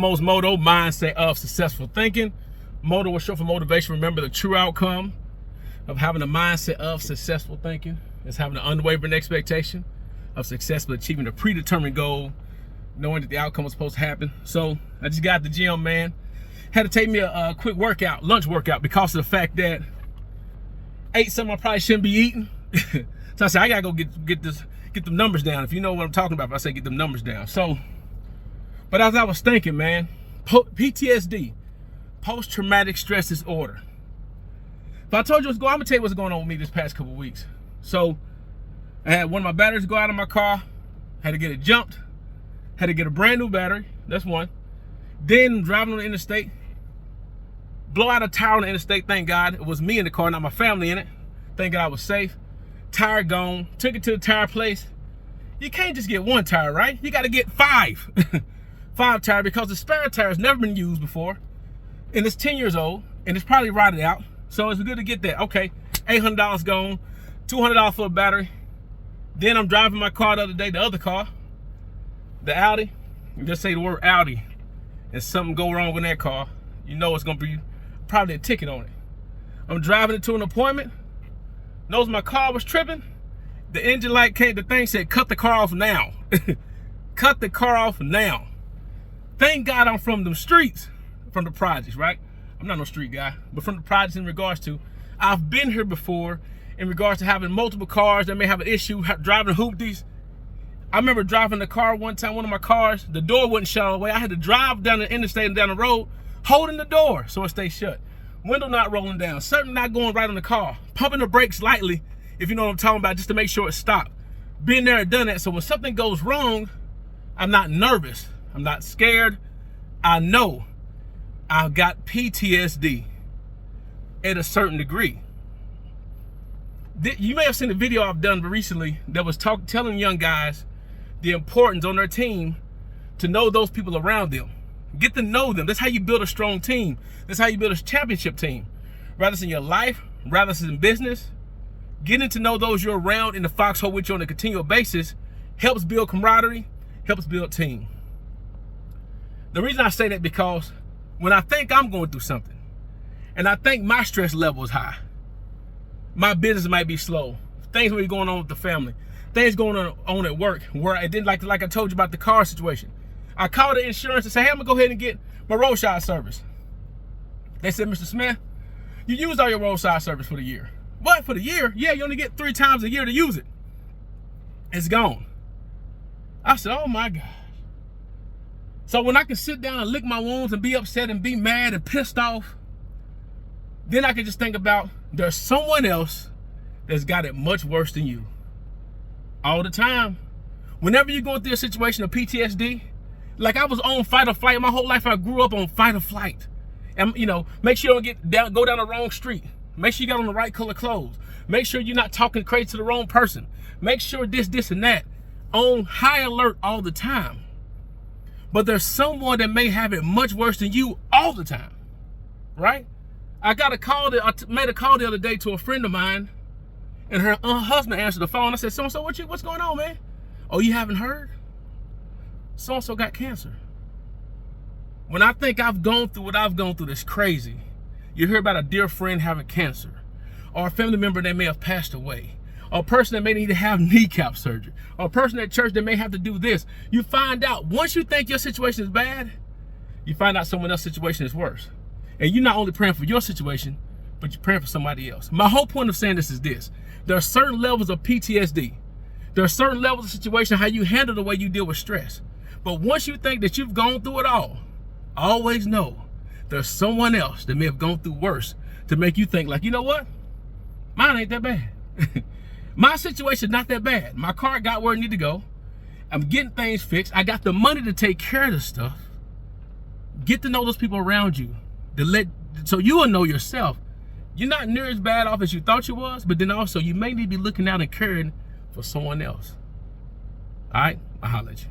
Mo's motto, mindset of successful thinking. Motto was short for motivation. Remember, the true outcome of having a mindset of successful thinking is having an unwavering expectation of successfully achieving a predetermined goal, knowing that the outcome was supposed to happen. So I just got at the gym, man. Had to take me a quick workout, lunch workout, because of the fact that ate something I probably shouldn't be eating. So I said, I gotta go get them numbers down. If you know what I'm talking about, I say get them numbers down. So, but as I was thinking, man, PTSD, post-traumatic stress disorder. If I told you what's going on, I'm gonna tell you what's going on with me this past couple weeks. So I had one of my batteries go out of my car, had to get it jumped, had to get a brand new battery. That's one. Then driving on the interstate, blow out a tire on the interstate. Thank God it was me in the car, not my family in it. Thank God I was safe. Tire gone. Took it to the tire place. You can't just get one tire, right? You got to get 5. 5 tire, because the spare tire has never been used before, and it's 10 years old, and it's probably rotted out. So it's good to get that. Okay, $800 gone, $200 for the battery. Then I'm driving my car the other day, the other car, the Audi. You just say the word Audi, and something go wrong with that car, you know it's gonna be probably a ticket on it. I'm driving it to an appointment. Knows my car was tripping. The engine light came, the thing said, cut the car off now. Cut the car off now. Thank God I'm from them streets, from the projects, right? I'm not no street guy, but from the projects in regards to, I've been here before in regards to having multiple cars that may have an issue, driving hoopties. I remember driving the car one time, one of my cars, the door wouldn't shut all the way. I had to drive down the interstate and down the road, holding the door so it stayed shut. Window not rolling down, something not going right on the car. Pumping the brakes lightly, if you know what I'm talking about, just to make sure it stopped. Been there and done that, so when something goes wrong, I'm not nervous. I'm not scared. I know I've got PTSD at a certain degree. You may have seen a video I've done recently that was telling young guys the importance on their team to know those people around them. Get to know them. That's how you build a strong team. That's how you build a championship team. Whether it's in your life, whether it's in business, getting to know those you're around in the foxhole with you on a continual basis helps build camaraderie, helps build team. The reason I say that, because when I think I'm going through something and I think my stress level is high, my business might be slow, things may be going on with the family, things going on at work, where I didn't like I told you about the car situation. I called the insurance and said, hey, I'm gonna go ahead and get my roadside service. They said, Mr. Smith, you used all your roadside service for the year. What, for the year? Yeah, you only get 3 times a year to use it. It's gone. I said, oh my gosh. So when I can sit down and lick my wounds and be upset and be mad and pissed off, then I can just think about there's someone else that's got it much worse than you. All the time. Whenever you're going through a situation of PTSD, like I was on fight or flight my whole life. I grew up on fight or flight. And you know, make sure you don't go down the wrong street. Make sure you got on the right color clothes. Make sure you're not talking crazy to the wrong person. Make sure this and that. On high alert all the time. But there's someone that may have it much worse than you all the time, right? I made a call the other day to a friend of mine, and her husband answered the phone. I said, so-and-so, what's going on, man? Oh, you haven't heard? So-and-so got cancer. When I think I've gone through what I've gone through, that's crazy. You hear about a dear friend having cancer, or a family member that may have passed away, or a person that may need to have kneecap surgery, or a person at church that may have to do this. You find out, once you think your situation is bad, you find out someone else's situation is worse. And you're not only praying for your situation, but you're praying for somebody else. My whole point of saying this is this. There are certain levels of PTSD. There are certain levels of situation, how you handle the way you deal with stress. But once you think that you've gone through it all, always know there's someone else that may have gone through worse to make you think like, you know what? Mine ain't that bad. My situation's not that bad. My car got where it needed to go. I'm getting things fixed. I got the money to take care of this stuff. Get to know those people around you. So you will know yourself. You're not near as bad off as you thought you was, but then also you may need to be looking out and caring for someone else. All right? I'll holler at you.